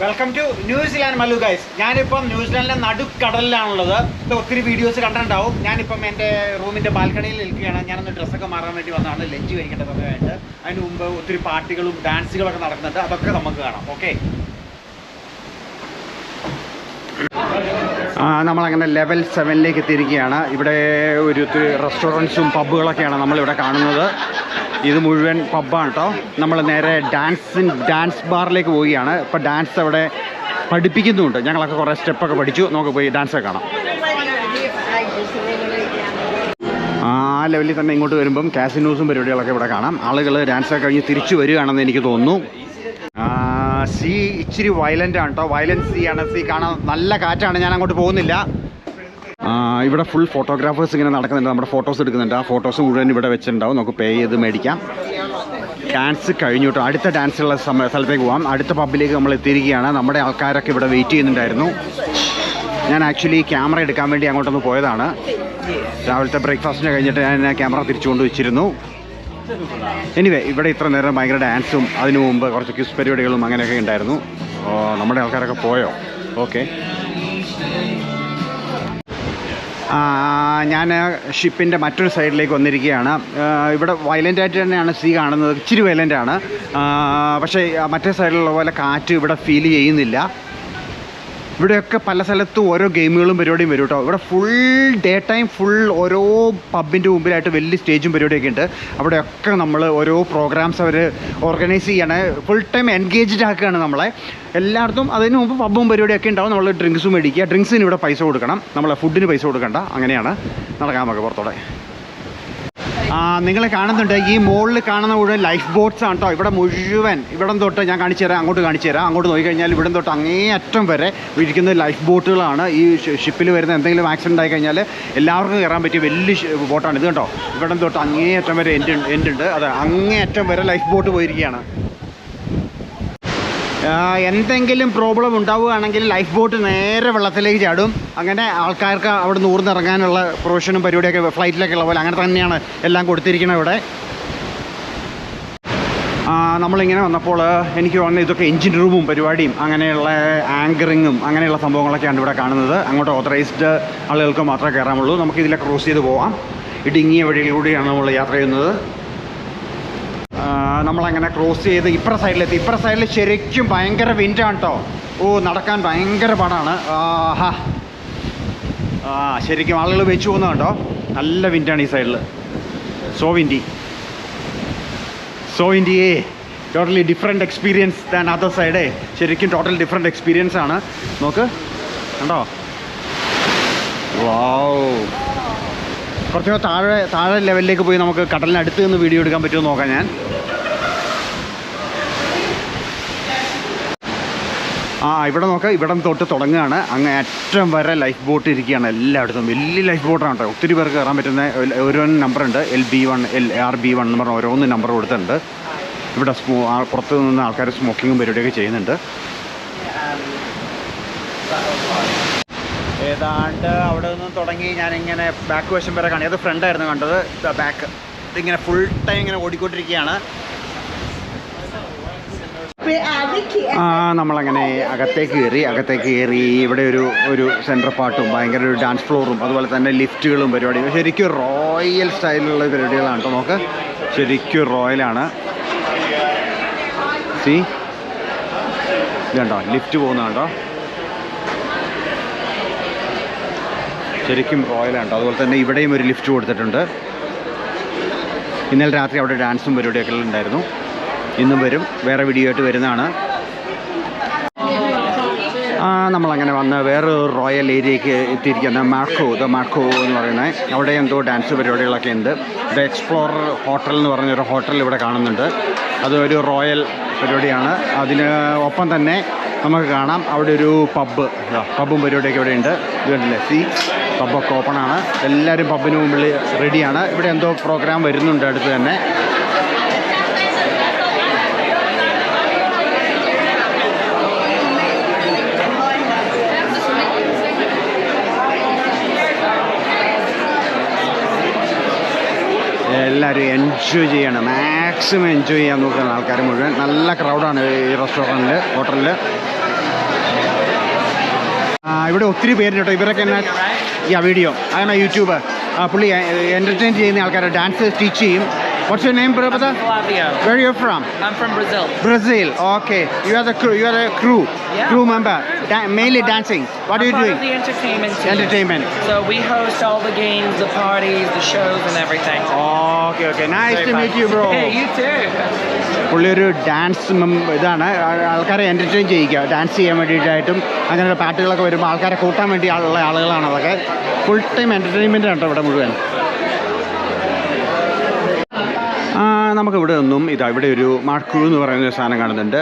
Welcome to New Zealand Mallu guys. ഞാനിപ്പം ന്യൂസിലാൻഡിലെ നടുക്കടലിലാണുള്ളത്. ഒത്തിരി വീഡിയോസ് കണ്ടിട്ടുണ്ടാവും. ഞാനിപ്പം എൻ്റെ റൂമിൻ്റെ ബാൽക്കണിയിൽ നിൽക്കുകയാണ്. ഞാനൊന്ന് ഡ്രസ്സൊക്കെ മാറാൻ വേണ്ടി വന്നതാണ്, ലഞ്ച് കഴിക്കേണ്ട സമയമായിട്ട്. അതിന് മുമ്പ് ഒത്തിരി പാർട്ടികളും ഡാൻസുകളൊക്കെ നടക്കുന്നുണ്ട്. അതൊക്കെ നമുക്ക് കാണാം. ഓക്കെ, നമ്മളങ്ങനെ ലെവൽ 7ലേക്ക് എത്തിയിരിക്കുകയാണ്. ഇവിടെ ഒരു റെസ്റ്റോറൻറ്റ്സും പബ്ബുകളൊക്കെയാണ് നമ്മളിവിടെ കാണുന്നത്. ഇത് മുഴുവൻ പബ്ബാണ് കേട്ടോ. നമ്മൾ നേരെ ഡാൻസ് ബാറിലേക്ക് പോവുകയാണ്. ഇപ്പോൾ ഡാൻസ് അവിടെ പഠിപ്പിക്കുന്നുണ്ട്. ഞങ്ങളൊക്കെ കുറേ സ്റ്റെപ്പൊക്കെ പഠിച്ചു. നമുക്ക് പോയി ഡാൻസൊക്കെ കാണാം. ആ ലെവലിൽ തന്നെ ഇങ്ങോട്ട് വരുമ്പം കാസിനോസും പരിപാടികളൊക്കെ ഇവിടെ കാണാം. ആളുകൾ ഡാൻസൊക്കെ കഴിഞ്ഞ് തിരിച്ചു വരികയാണെന്ന് എനിക്ക് തോന്നുന്നു. സീ ഇച്ചിരി വയലൻ്റ് ആണ് കേട്ടോ. വയലൻസ് സീ ആണ്. സീ കാണാൻ നല്ല കാറ്റാണ്. ഞാൻ അങ്ങോട്ട് പോകുന്നില്ല. ഇവിടെ ഫുൾ ഫോട്ടോഗ്രാഫേഴ്സ് ഇങ്ങനെ നടക്കുന്നുണ്ട്. നമ്മുടെ ഫോട്ടോസ് എടുക്കുന്നുണ്ട്. ആ ഫോട്ടോസ് മുഴുവൻ ഇവിടെ വെച്ചിട്ടുണ്ടാവും. നമുക്ക് പേ ചെയ്ത് മേടിക്കാം. ഡാൻസ് കഴിഞ്ഞിട്ട് അടുത്ത ഡാൻസുള്ള സ്ഥലത്തേക്ക് പോകാം. അടുത്ത പബ്ബിലേക്ക് നമ്മൾ എത്തിയിരിക്കുകയാണ്. നമ്മുടെ ആൾക്കാരൊക്കെ ഇവിടെ വെയിറ്റ് ചെയ്യുന്നുണ്ടായിരുന്നു. ഞാൻ ആക്ച്വലി ക്യാമറ എടുക്കാൻ വേണ്ടി അങ്ങോട്ടൊന്ന് പോയതാണ്. രാവിലത്തെ ബ്രേക്ക്ഫാസ്റ്റിന് കഴിഞ്ഞിട്ട് ഞാൻ ക്യാമറ തിരിച്ചുകൊണ്ട് വെച്ചിരുന്നു. എനിവേ, ഇവിടെ ഇത്ര നേരം ഭയങ്കര ഡാൻസും അതിനു മുമ്പ് കുറച്ച് ക്വിസ് പരിപാടികളും അങ്ങനെയൊക്കെ ഉണ്ടായിരുന്നു. നമ്മുടെ ആൾക്കാരൊക്കെ പോയോ? ഓക്കെ, ഞാൻ ഷിപ്പിൻ്റെ മറ്റൊരു സൈഡിലേക്ക് വന്നിരിക്കുകയാണ്. ഇവിടെ വയലൻ്റായിട്ട് തന്നെയാണ് സീ കാണുന്നത്. ഇച്ചിരി വയലൻ്റാണ്. പക്ഷേ മറ്റേ സൈഡിലുള്ള പോലെ കാറ്റ് ഇവിടെ ഫീൽ ചെയ്യുന്നില്ല. ഇവിടെയൊക്കെ പല സ്ഥലത്തും ഓരോ ഗെയിമുകളും പരിപാടിയും വരും കേട്ടോ. ഇവിടെ ഫുൾ ഡേ ടൈം ഓരോ പബ്ബിൻ്റെ മുമ്പിലായിട്ട് വലിയ സ്റ്റേജും പരിപാടിയൊക്കെ ഉണ്ട്. അവിടെയൊക്കെ നമ്മൾ ഓരോ പ്രോഗ്രാംസ് അവർ ഓർഗനൈസ് ചെയ്യാണ്. ഫുൾ ടൈം എൻഗേജ്ഡ് ആക്കുകയാണ് നമ്മളെ. എല്ലായിടത്തും അതിന് മുമ്പ് പബ്ബും പരിപാടിയൊക്കെ ഉണ്ടാവും. നമ്മൾ ഡ്രിങ്ക്സും മേടിക്കുക. ഡ്രിങ്ക്സിന് ഇവിടെ പൈസ കൊടുക്കണം. നമ്മൾ ഫുഡിന് പൈസ കൊടുക്കണ്ട. അങ്ങനെയാണ് നടക്കാൻ നമുക്ക് പുറത്തോടെ. നിങ്ങൾ കാണുന്നുണ്ട്, ഈ മുകളിൽ കാണുന്ന മുഴുവൻ ലൈഫ് ബോട്ട്സ് ആണ് കേട്ടോ. ഇവിടെ മുഴുവൻ ഇവിടം തൊട്ട് ഞാൻ കാണിച്ചു തരാം. അങ്ങോട്ട് കാണിച്ചു തരാം. അങ്ങോട്ട് നോക്കിക്കഴിഞ്ഞാൽ ഇവിടം തൊട്ട് അങ്ങേ അറ്റം വരെ ഇരിക്കുന്ന ലൈഫ് ബോട്ടുകളാണ്. ഈ ഷിപ്പിൽ വരുന്ന എന്തെങ്കിലും ആക്സിഡൻ്റ് ആയി കഴിഞ്ഞാൽ എല്ലാവർക്കും കയറാൻ പറ്റിയ വലിയ ബോട്ടാണ് ഇത് കേട്ടോ. ഇവിടം തൊട്ട് അങ്ങേ അറ്റം വരെ എൻഡ് ഉണ്ട്. അതെ, അങ്ങേ അറ്റം വരെ ലൈഫ് ബോട്ട് പോയിരിക്കുകയാണ്. എന്തെങ്കിലും പ്രോബ്ലം ഉണ്ടാവുകയാണെങ്കിൽ ലൈഫ് ബോട്ട് നേരെ വെള്ളത്തിലേക്ക് ചാടും. അങ്ങനെ ആൾക്കാർക്ക് അവിടെ നിന്ന് ഊർന്നിറങ്ങാനുള്ള പ്രൊവിഷനും പരിപാടിയൊക്കെ ഫ്ലൈറ്റിലേക്കുള്ള പോലെ അങ്ങനെ തന്നെയാണ് എല്ലാം കൊടുത്തിരിക്കുന്നത് ഇവിടെ. നമ്മളിങ്ങനെ വന്നപ്പോൾ എനിക്ക് തോന്നുന്നത് ഇതൊക്കെ എൻജിൻ റൂമും പരിപാടിയും അങ്ങനെയുള്ള ആങ്കറിങ്ങും അങ്ങനെയുള്ള സംഭവങ്ങളൊക്കെയാണ് ഇവിടെ കാണുന്നത്. അങ്ങോട്ട് ഓതറൈസ്ഡ് ആളുകൾക്ക് മാത്രമേ കയറാമുള്ളൂ. നമുക്കിതിലെ ക്രോസ് ചെയ്ത് പോവാം. ഇടുങ്ങിയ വഴിയിലൂടെയാണ് നമ്മൾ യാത്ര ചെയ്യുന്നത്. നമ്മളങ്ങനെ ക്രോസ് ചെയ്ത് ഇപ്പുറ സൈഡിലെത്തി. ഇപ്പുറ സൈഡിൽ ശരിക്കും ഭയങ്കര വിൻഡാണ് കേട്ടോ. നടക്കാൻ ഭയങ്കര പാടാണ്. ശരിക്കും ആളുകൾ വെച്ച് പോകുന്നത് കേട്ടോ. നല്ല വിൻഡാണ് ഈ സൈഡിൽ. So windy totally different experience than other side. ശരിക്കും ടോട്ടൽ ഡിഫറെൻറ്റ് എക്സ്പീരിയൻസ് ആണ്. നോക്ക് കണ്ടോ. വാവ്, കുറച്ചുകൂടെ താഴെ ലെവലിലേക്ക് പോയി നമുക്ക് കടലിനടുത്ത് നിന്ന് വീഡിയോ എടുക്കാൻ പറ്റുമോ നോക്കാം ഞാൻ. ഇവിടെ നോക്കാം. ഇവിടം തൊട്ട് തുടങ്ങുകയാണ്. അങ്ങ് അറ്റം വരെ ലൈഫ് ബോട്ട് ഇരിക്കുകയാണ് എല്ലായിടത്തും. വലിയ ലൈഫ് ബോട്ടാണ് കേട്ടോ. ഒത്തിരി പേർക്ക് കയറാൻ പറ്റുന്ന ഓരോ നമ്പറുണ്ട്. LB1 LRB1 എന്ന് പറഞ്ഞ ഓരോന്ന് നമ്പർ കൊടുത്തിട്ടുണ്ട്. ഇവിടെ പുറത്ത് നിന്ന് ആൾക്കാർ സ്മോക്കിങ്ങും പരിപാടിയൊക്കെ ചെയ്യുന്നുണ്ട്. ഏതാണ്ട് അവിടെ നിന്ന് തുടങ്ങി ഞാനിങ്ങനെ ബാക്ക് വശം വരെ കാണി. അത് ഫ്രണ്ടായിരുന്നു കണ്ടത്. ബാക്ക് ഇതിങ്ങനെ ഫുൾ ടൈം ഇങ്ങനെ ഓടിക്കൊണ്ടിരിക്കുകയാണ്. നമ്മളങ്ങനെ അകത്തേക്ക് കയറി. ഇവിടെ ഒരു സെൻട്രൽ പാർട്ടും ഭയങ്കര ഒരു ഡാൻസ് ഫ്ലോറും അതുപോലെ തന്നെ ലിഫ്റ്റുകളും പരിപാടിയും. ശരിക്കും റോയൽ സ്റ്റൈലിലുള്ള പരിപാടികളാണ് കേട്ടോ. നോക്ക്, ശരിക്കും റോയലാണ്. ഇത് കണ്ടോ, ലിഫ്റ്റ് പോകുന്ന കണ്ടോ. ശരിക്കും റോയലാണ് കേട്ടോ. അതുപോലെ തന്നെ ഇവിടെയും ഒരു ലിഫ്റ്റ് കൊടുത്തിട്ടുണ്ട്. ഇന്നലെ രാത്രി അവിടെ ഡാൻസും പരിപാടിയൊക്കെ ഉണ്ടായിരുന്നു. ഇന്നും വരും. വേറെ വീഡിയോ ആയിട്ട് വരുന്നതാണ്. നമ്മളങ്ങനെ വന്ന് വേറെ റോയൽ ഏരിയയ്ക്ക് എത്തിയിരിക്കുന്ന മാർക്കോ എന്ന് പറയുന്നത്. അവിടെ എന്തോ ഡാൻസ് പരിപാടികളൊക്കെ ഉണ്ട്. ദ എക്സ്പ്ലോറർ ഹോട്ടൽ എന്ന് പറഞ്ഞൊരു ഹോട്ടൽ ഇവിടെ കാണുന്നുണ്ട്. അത് ഒരു റോയൽ പരിപാടിയാണ്. അതിന് ഒപ്പം തന്നെ നമുക്ക് കാണാം അവിടെ ഒരു പബ്ബും പരിപാടിയൊക്കെ ഇവിടെ ഉണ്ട്. ഇത് കണ്ടില്ലേ, പബ്ബൊക്കെ ഓപ്പണാണ്. എല്ലാവരും പബ്ബിന് മുമ്പിൽ റെഡിയാണ്. ഇവിടെ എന്തോ പ്രോഗ്രാം വരുന്നുണ്ട് അടുത്ത് തന്നെ. എല്ലാവരും എൻജോയ് ചെയ്യണം. മാക്സിമം എൻജോയ് ചെയ്യാൻ നോക്കുന്ന ആൾക്കാർ മുഴുവൻ. നല്ല ക്രൗഡാണ് ഈ ഹോട്ടലിൽ. ഇവിടെ ഒത്തിരി പേരുണ്ട് കേട്ടോ. ഇവരൊക്കെ എന്നാ വീഡിയോ അങ്ങനെ യൂട്യൂബ് പുള്ളി എൻ്റർടൈൻ ചെയ്യുന്ന ആൾക്കാരെ ഡാൻസ് ടീച്ച് ചെയ്യും. What's your name, brother? Flavio. Where are you from? I'm from Brazil. Brazil. Okay. You are the crew. You are a crew. Yeah. Crew member. Mainly dancing. What are you Part doing? of the entertainment team. Entertainment. So we host all the games, the parties, the shows, and everything. Okay. Okay. Nice Very to fun. meet you, bro. Hey, you too. പുള്ളി ഒരു dance ഇതാണ്, ആൾക്കാരെ entertain ചെയ്യിക്കുക. Dance ചെയ്യാൻ വേണ്ടിയിട്ടായിട്ടും അങ്ങനെ പാട്ടുകളൊക്കെ വരുമ്പോൾ ആൾക്കാരെ കൂട്ടാൻ വേണ്ടി ഉള്ള ആളുകളാണ് അതൊക്കെ. ഫുൾ ടൈം എൻ്റർടൈൻമെൻ്റ് ആണ് ഇവിടെ മുഴുവൻ. നമുക്ക് ഇവിടെ നിന്നും ഇവിടെ ഒരു മാക്യൂ എന്ന് പറയുന്ന ഒരു സാധനം കാണുന്നുണ്ട്.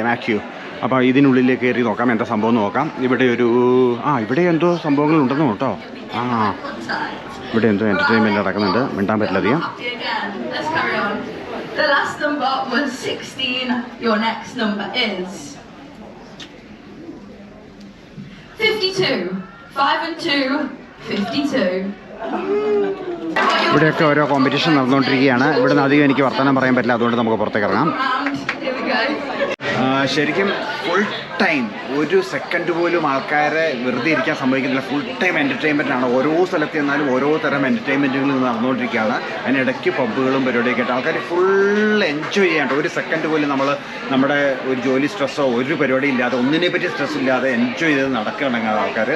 മാക്യൂ. അപ്പോൾ ഇതിനുള്ളിലേക്ക് കയറി നോക്കാം എന്താ സംഭവം നോക്കാം. ഇവിടെ ഒരു ഇവിടെ എന്തോ സംഭവങ്ങളുണ്ടെന്ന് കേട്ടോ. ഇവിടെ എന്തോ എൻ്റർടൈൻമെൻറ്റ് നടക്കുന്നുണ്ട്. മിണ്ടാൻ പറ്റില്ല അധികം. The last number was 16. Your next number is 52. 5 and 2, 52. ഇവിടെയൊക്കെ ഓരോ കോമ്പറ്റീഷൻ നടന്നുകൊണ്ടിരിക്കുകയാണ്. ഇവിടെ നിന്ന് അധികം എനിക്ക് വർത്തമാനം പറയാൻ പറ്റില്ല, അതുകൊണ്ട് നമുക്ക് പുറത്തേക്ക് ഇറങ്ങാം. ശരിക്കും ഫുൾ ടൈം ഒരു സെക്കൻഡ് പോലും ആൾക്കാരെ വെറുതെ ഇരിക്കാൻ സംഭവിക്കുന്നില്ല. ഫുൾ ടൈം എൻ്റർടൈൻമെൻ്റ് ആണ്. ഓരോ സ്ഥലത്ത് ചെന്നാലും ഓരോ തരം എൻ്റർടൈൻമെൻറ്റുകൾ നടന്നുകൊണ്ടിരിക്കുകയാണ്. അതിനിടയ്ക്ക് പബ്ബുകളും പരിപാടിയൊക്കെ ആയിട്ട് ആൾക്കാർ ഫുൾ എൻജോയ് ചെയ്യാണ്ട് ഒരു സെക്കൻഡ് പോലും നമ്മുടെ ഒരു ജോലി സ്ട്രെസ്സോ ഒരു പരിപാടി ഇല്ലാതെ ഒന്നിനെ പറ്റി സ്ട്രെസ് ഇല്ലാതെ എൻജോയ് ചെയ്ത് നടക്കുകയാണെങ്കിൽ ആൾക്കാർ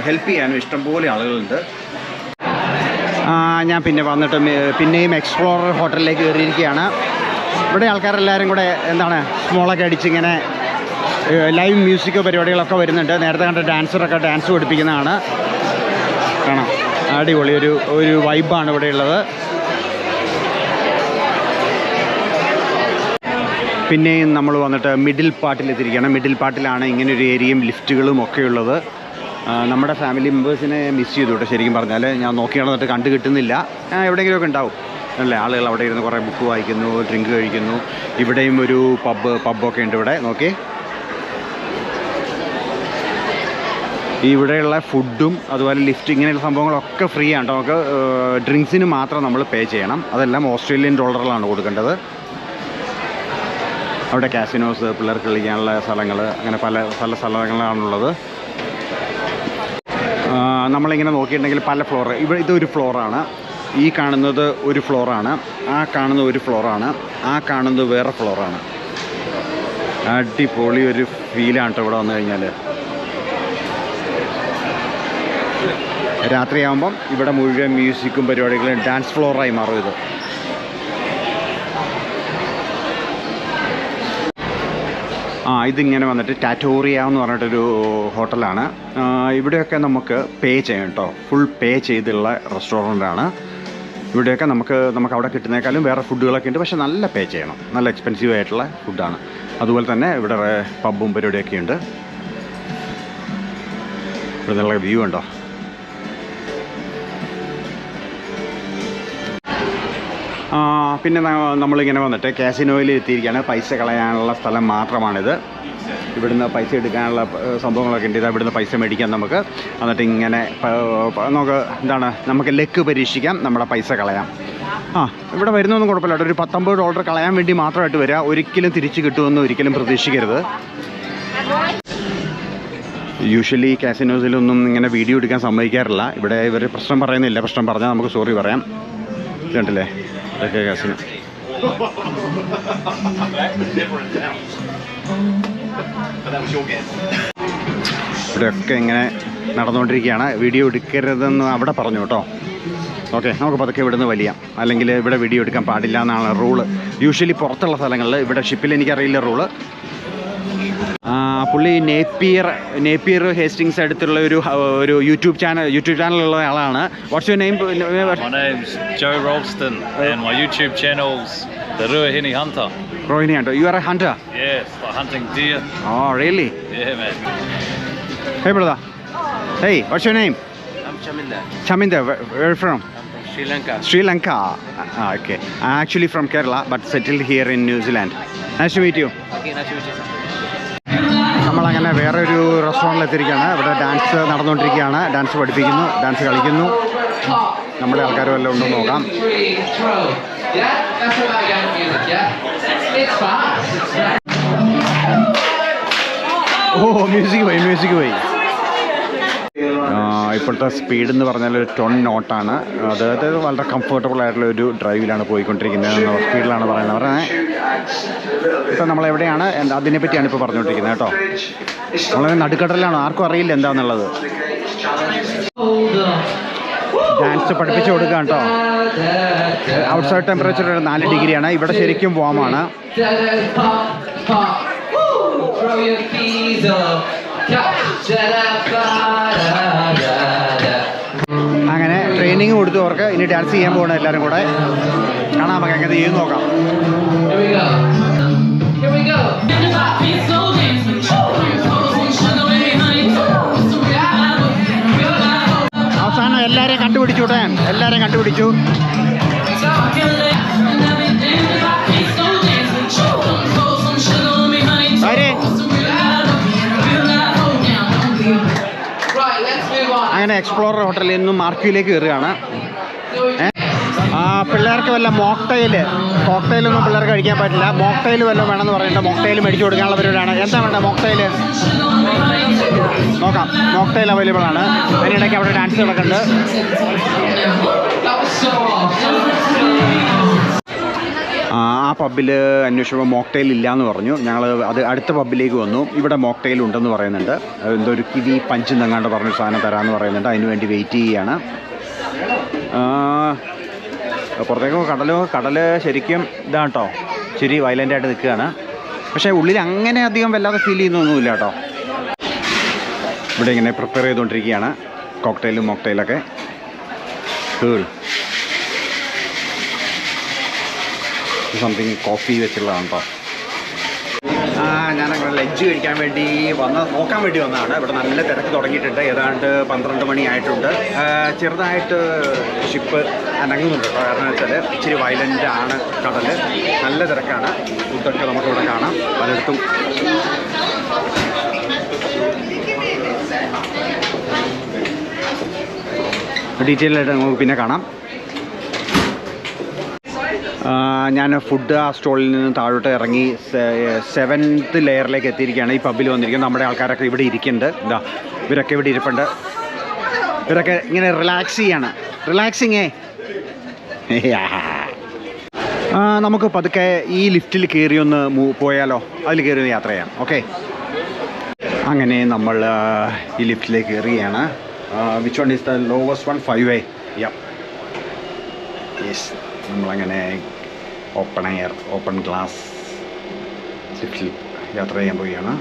ഹെൽപ്പ് ചെയ്യാനും ഇഷ്ടംപോലെ ആളുകളുണ്ട്. ഞാൻ പിന്നെ വന്നിട്ട് പിന്നെയും എക്സ്പ്ലോറർ ഹോട്ടലിലേക്ക് കയറിയിരിക്കുകയാണ്. ഇവിടെ ആൾക്കാരെല്ലാവരും കൂടെ സ്മോളൊക്കെ അടിച്ചിങ്ങനെ ലൈവ് മ്യൂസിക്കോ പരിപാടികളൊക്കെ വരുന്നുണ്ട്. നേരത്തെ കണ്ട ഡാൻസറൊക്കെ ഡാൻസ് പഠിപ്പിക്കുന്നതാണ്. കാണാം, അടിപൊളി ഒരു വൈബാണ് ഇവിടെ ഉള്ളത്. പിന്നെയും നമ്മൾ വന്നിട്ട് മിഡിൽ പാർട്ടിലെത്തിയിരിക്കുകയാണ്. മിഡിൽ പാർട്ടിലാണ് ഇങ്ങനൊരു ഏരിയയും ലിഫ്റ്റുകളും ഒക്കെ ഉള്ളത്. നമ്മുടെ ഫാമിലി മെമ്പേഴ്സിനെ മിസ് ചെയ്തു കേട്ടോ. ശരിക്കും പറഞ്ഞാൽ ഞാൻ നോക്കി നടന്നിട്ട് കണ്ടു കിട്ടുന്നില്ല. എവിടെയെങ്കിലുമൊക്കെ ഉണ്ടാവും അല്ലേ. ആളുകൾ അവിടെ ഇരുന്ന് കുറേ ബുക്ക് വായിക്കുന്നു, ഡ്രിങ്ക് കഴിക്കുന്നു. ഇവിടെയും ഒരു പബ്ബൊക്കെ ഉണ്ട് ഇവിടെ. നോക്കി, ഇവിടെയുള്ള ഫുഡും അതുപോലെ ലിഫ്റ്റ് ഇങ്ങനെയുള്ള സംഭവങ്ങളൊക്കെ ഫ്രീ ആണ്. നമുക്ക് ഡ്രിങ്ക്സിന് മാത്രം നമ്മൾ പേ ചെയ്യണം. അതെല്ലാം ഓസ്ട്രേലിയൻ ഡോളറിലാണ് കൊടുക്കേണ്ടത്. അവിടെ കാസിനോസ്, പിള്ളേർക്ക് കളിക്കാനുള്ള സ്ഥലങ്ങൾ, അങ്ങനെ പല സ്ഥലങ്ങളാണുള്ളത്. നമ്മളിങ്ങനെ നോക്കിയിട്ടുണ്ടെങ്കിൽ പല ഫ്ലോർ, ഇതൊരു ഫ്ലോറാണ്. ഈ കാണുന്നത് ഒരു ഫ്ലോറാണ്, ആ കാണുന്നത് ഒരു ഫ്ലോറാണ്, ആ കാണുന്നത് വേറെ ഫ്ലോറാണ്. അടിപൊളി ഒരു ഫീലാണ് കേട്ടോ ഇവിടെ വന്നു കഴിഞ്ഞാൽ. രാത്രിയാകുമ്പം ഇവിടെ മുഴുവൻ മ്യൂസിക്കും പരിപാടികളും ഡാൻസ് ഫ്ലോറായി മാറും ഇത്. ഇതിങ്ങനെ വന്നിട്ട് ടാറ്റോറിയ എന്ന് പറഞ്ഞിട്ടൊരു ഹോട്ടലാണ്. ഇവിടെയൊക്കെ നമുക്ക് പേ ചെയ്യണം കേട്ടോ. ഫുൾ പേ ചെയ്തുള്ള റെസ്റ്റോറൻ്റാണ്. ഇവിടെയൊക്കെ നമുക്ക് അവിടെ കിട്ടുന്നേക്കാളും വേറെ ഫുഡുകളൊക്കെ ഉണ്ട്, പക്ഷേ നല്ല പേ ചെയ്യണം. നല്ല എക്സ്പെൻസീവ് ആയിട്ടുള്ള ഫുഡാണ്. അതുപോലെ തന്നെ ഇവിടെ പബ്ബും പരിപാടിയൊക്കെ ഉണ്ട്. ഇവിടെ നല്ല വ്യൂ ഉണ്ടോ. പിന്നെ നമ്മളിങ്ങനെ വന്നിട്ട് കാസിനോയിൽ എത്തിയിരിക്കുകയാണ്. പൈസ കളയാനുള്ള സ്ഥലം മാത്രമാണിത്. ഇവിടുന്ന് പൈസ എടുക്കാനുള്ള സംഭവങ്ങളൊക്കെ ഉണ്ട്. ഇവിടുന്ന് പൈസ മേടിക്കാം നമുക്ക്. എന്നിട്ട് ഇങ്ങനെ നമുക്ക് ലക്ക് പരീക്ഷിക്കാം, നമ്മുടെ പൈസ കളയാം. ഇവിടെ വരുന്നൊന്നും കുഴപ്പമില്ല. ഒരു $19 കളയാൻ വേണ്ടി മാത്രമായിട്ട് വരിക. ഒരിക്കലും തിരിച്ച് കിട്ടുമെന്ന് ഒരിക്കലും പ്രതീക്ഷിക്കരുത്. യൂഷ്വലി കാസിനോസിലൊന്നും ഇങ്ങനെ വീഡിയോ എടുക്കാൻ സമ്മതിക്കാറില്ല. ഇവിടെ ഇവർ പ്രശ്നം പറയുന്നില്ല. പ്രശ്നം പറഞ്ഞാൽ നമുക്ക് സോറി പറയാം. കണ്ടില്ലേ, ഇതൊക്കെ കാസിനോ. ഇവിടെയൊക്കെ ഇങ്ങനെ നടന്നുകൊണ്ടിരിക്കുകയാണ്. വീഡിയോ എടുക്കരുതെന്ന് അവിടെ പറഞ്ഞു കേട്ടോ. ഓക്കെ, നമുക്ക് പതുക്കെ ഇവിടുന്ന് വലിയാം. അല്ലെങ്കിൽ ഇവിടെ വീഡിയോ എടുക്കാൻ പാടില്ല എന്നാണ് റൂള്. യൂഷ്വലി പുറത്തുള്ള സ്ഥലങ്ങളിൽ, ഇവിടെ ഷിപ്പിൽ എനിക്കറിയില്ല റൂള്. പുള്ളി നേപ്പിയർ ഹേസ്റ്റിങ്സ് അടുത്തുള്ള ഒരു യൂട്യൂബ് ചാനലുള്ള ആളാണ്. What's your name? My name's Joe Rolston and my YouTube channel's The Ruahine Hunter. Ruahine Hunter. You are a hunter? Yes, like hunting deer. Oh, really? Yeah, man. Hey, brother. Hey, what's your name? I'm Chaminda. Chaminda, where are you from? I'm from Sri Lanka. Sri Lanka. Okay. I'm actually from Kerala, but settled here in New Zealand. Nice to meet you. Okay, nice to meet you, sir. നമ്മളങ്ങനെ വേറൊരു റെസ്റ്റോറൻറ്റിൽ എത്തിയിരിക്കുകയാണ്. ഇവിടെ dance നടന്നുകൊണ്ടിരിക്കുകയാണ്. Dance പഠിപ്പിക്കുന്നു, dance കളിക്കുന്നു. നമ്മുടെ ആൾക്കാരും എല്ലാം ഉണ്ടെന്ന് നോക്കാം. ഓ, മ്യൂസിക് പോയി. ഇപ്പോഴത്തെ സ്പീഡ് എന്ന് പറഞ്ഞാൽ ഒരു 10 നോട്ടാണ്. അതായത് വളരെ കംഫർട്ടബിൾ ആയിട്ടുള്ള ഒരു ഡ്രൈവിലാണ് പോയിക്കൊണ്ടിരിക്കുന്നത്. സ്പീഡിലാണ് പറയുന്നത്. ഇപ്പം നമ്മളെവിടെയാണ് അതിനെപ്പറ്റിയാണ് ഇപ്പോൾ പറഞ്ഞുകൊണ്ടിരിക്കുന്നത് കേട്ടോ. വളരെ നടുക്കടലാണ്, ആർക്കും അറിയില്ല എന്താണെന്നുള്ളത്. ഡാൻസ് പഠിപ്പിച്ച് കൊടുക്കാം കേട്ടോ. ഔട്ട്സൈഡ് ടെമ്പറേച്ചർ 4 ഡിഗ്രിയാണ്. ഇവിടെ ശരിക്കും വാമാണ്. അങ്ങനെ ട്രെയിനിങ് കൊടുത്തവർക്ക് ഇനി ഡാൻസ് ചെയ്യാൻ പോകണം. എല്ലാവരും കൂടെ കാണാം, നമുക്ക് എങ്ങനെ ചെയ്ത് നോക്കാം. അവസാനം എല്ലാവരെയും കണ്ടുപിടിച്ചു കേട്ടോ. എല്ലാവരെയും കണ്ടുപിടിച്ചു. അങ്ങനെ എക്സ്പ്ലോറർ ഹോട്ടലിൽ നിന്നും മാർക്യൂലേക്ക് കയറുകയാണ്. പിള്ളേർക്ക് വല്ല കോക്ടെയിലൊന്നും പിള്ളേർക്ക് കഴിക്കാൻ പറ്റില്ല. മോക്ടെയിൽ വല്ലതും വേണമെന്ന് പറയുന്നുണ്ട്. മോക്ടെയിൽ മേടിച്ചു കൊടുക്കാനുള്ള പരിപാടിയാണ്. എന്താ വേണ്ട മോക്ടെയിൽ നോക്കാം. മോക്ടെയിൽ അവൈലബിൾ ആണ്. അതിനിടയ്ക്ക് അവിടെ ഡാൻസ് നടക്കുന്നുണ്ട്. ആ പബ്ബിൽ അന്വേഷിച്ചപ്പോൾ മോക്ടെയിൽ ഇല്ലയെന്ന് പറഞ്ഞു. ഞങ്ങൾ അടുത്ത പബ്ബിലേക്ക് വന്നു. ഇവിടെ മോക്ടെയിൽ ഉണ്ടെന്ന് പറയുന്നുണ്ട്. എന്തോ ഒരു കിവി പഞ്ച് എന്നെങ്ങാണ്ട് പറഞ്ഞൊരു സാധനം തരാമെന്ന് പറയുന്നുണ്ട്. അതിന് വേണ്ടി വെയിറ്റ് ചെയ്യുകയാണ്. പുറത്തേക്ക് കടൽ ശരിക്കും ഇതാണ് കേട്ടോ. ശരി വയലൻ്റായിട്ട് നിൽക്കുകയാണ്. പക്ഷേ ഉള്ളിൽ അങ്ങനെ അധികം വല്ലാതെ ഫീൽ ചെയ്യുന്നൊന്നുമില്ല കേട്ടോ. ഇവിടെ ഇങ്ങനെ പ്രിപ്പയർ ചെയ്തുകൊണ്ടിരിക്കുകയാണ് കോക്ടെയിലും മോക്ടെയിലൊക്കെ. സംതിങ് കോഫി വെച്ചുള്ളതാണ് കേട്ടോ. ഞാനങ്ങനെ ലഞ്ച് കഴിക്കാൻ വേണ്ടി നോക്കാൻ വേണ്ടി വന്നതാണ്. ഇവിടെ നല്ല തിരക്ക് തുടങ്ങിയിട്ടുണ്ട്. ഏതാണ്ട് 12 മണി ആയിട്ടുണ്ട്. ചെറുതായിട്ട് ഷിപ്പ് അനങ്ങുന്നുണ്ട് കേട്ടോ. കാരണം വെച്ചാൽ ഇച്ചിരി വയലൻ്റ് ആണ് കടൽ. നല്ല തിരക്കാണ്. ഫുഡൊക്കെ നമുക്കിവിടെ കാണാം പലയിടത്തും. ഡീറ്റെയിൽ ആയിട്ട് നമുക്ക് പിന്നെ കാണാം. ഞാൻ ഫുഡ് ആ സ്റ്റോളിൽ നിന്ന് താഴോട്ട് ഇറങ്ങി 7th ലെയറിലേക്ക് എത്തിയിരിക്കുകയാണ്. ഈ പബ്ബിൽ വന്നിരിക്കുന്നത്. നമ്മുടെ ആൾക്കാരൊക്കെ ഇവിടെ ഇരിക്കുന്നുണ്ട്. എന്താ ഇവരൊക്കെ ഇവിടെ ഇരിപ്പുണ്ട്. ഇവരൊക്കെ ഇങ്ങനെ റിലാക്സ് ചെയ്യാണ്. റിലാക്സിങ്ങേ. നമുക്ക് പതുക്കെ ഈ ലിഫ്റ്റിൽ കയറി ഒന്ന് പോയാലോ? അതിൽ കയറി ഒന്ന് യാത്ര ചെയ്യാം. ഓക്കെ, അങ്ങനെ നമ്മൾ ഈ ലിഫ്റ്റിലേക്ക് കയറുകയാണ്. Which one is the lowest one? 5A. Yes, നമ്മളങ്ങനെ ഓപ്പൺ ഗ്ലാസ് ലിഫ്റ്റിൽ യാത്ര ചെയ്യാൻ പോവുകയാണ്.